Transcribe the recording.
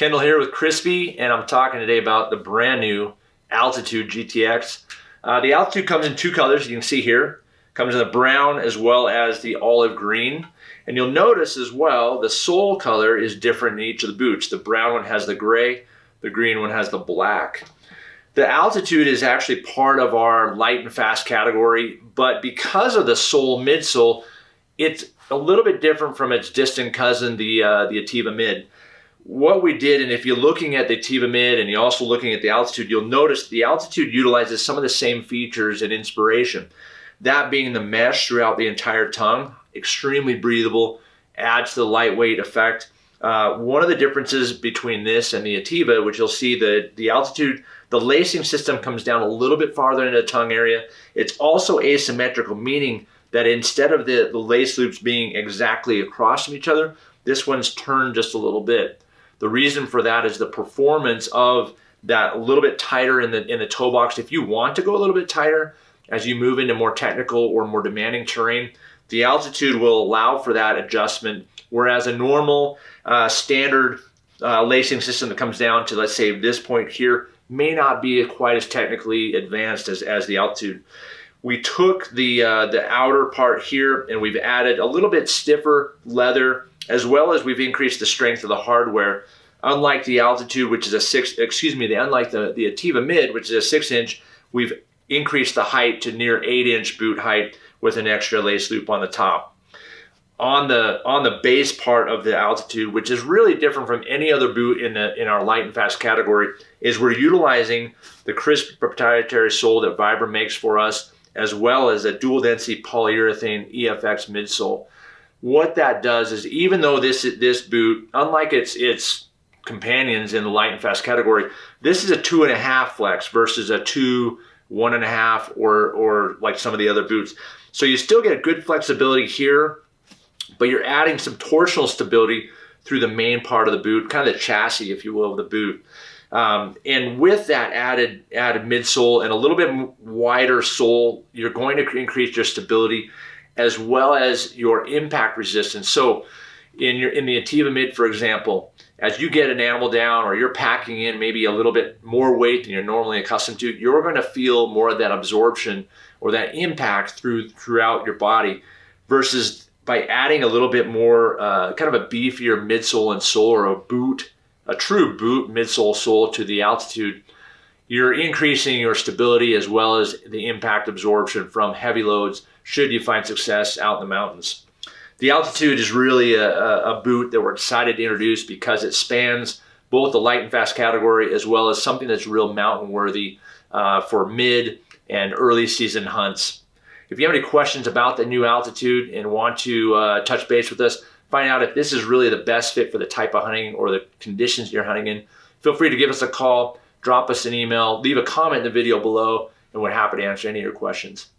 Kendall here with Crispy, and I'm talking today about the brand new Altitude GTX. The Altitude comes in two colors, you can see here. Comes in the brown as well as the olive green. And you'll notice as well, the sole color is different in each of the boots. The brown one has the gray, the green one has the black. The Altitude is actually part of our light and fast category, but because of the sole, midsole, it's a little bit different from its distant cousin, the Ativa Mid. What we did, and if you're looking at the Ativa Mid and you're also looking at the Altitude, you'll notice the Altitude utilizes some of the same features and inspiration. That being the mesh throughout the entire tongue, extremely breathable, adds to the lightweight effect. One of the differences between this and the Ativa, which you'll see the Altitude, the lacing system comes down a little bit farther into the tongue area. It's also asymmetrical, meaning that instead of the lace loops being exactly across from each other, this one's turned just a little bit. The reason for that is the performance of that a little bit tighter in the toe box. If you want to go a little bit tighter as you move into more technical or more demanding terrain, the Altitude will allow for that adjustment, whereas a normal standard lacing system that comes down to, let's say, this point here may not be quite as technically advanced as the Altitude. We took the outer part here and we've added a little bit stiffer leather, as well as we've increased the strength of the hardware. Unlike the Altitude, which is unlike the Ativa Mid, which is a 6-inch, we've increased the height to near 8-inch boot height with an extra lace loop on the top. On the base part of the Altitude, which is really different from any other boot in our light and fast category, is we're utilizing the Crispy proprietary sole that Vibram makes for us, as well as a dual density polyurethane EFX midsole. What that does is, even though this boot, unlike its companions in the light and fast category, this is a 2.5 flex versus a 2, 1.5, or like some of the other boots. So you still get a good flexibility here, but you're adding some torsional stability through the main part of the boot, kind of the chassis, if you will, of the boot. And with that added midsole and a little bit wider sole, you're going to increase your stability as well as your impact resistance. So in the Ativa Mid, for example, as you get an animal down or you're packing in maybe a little bit more weight than you're normally accustomed to, you're going to feel more of that absorption or that impact throughout your body, versus by adding a little bit more kind of a beefier midsole and sole, or a true boot midsole sole to the Altitude, you're increasing your stability as well as the impact absorption from heavy loads should you find success out in the mountains. The Altitude is really a boot that we're excited to introduce because it spans both the light and fast category as well as something that's real mountain worthy for mid and early season hunts. If you have any questions about the new Altitude and want to touch base with us, find out if this is really the best fit for the type of hunting or the conditions you're hunting in, feel free to give us a call, drop us an email, leave a comment in the video below, and we're happy to answer any of your questions.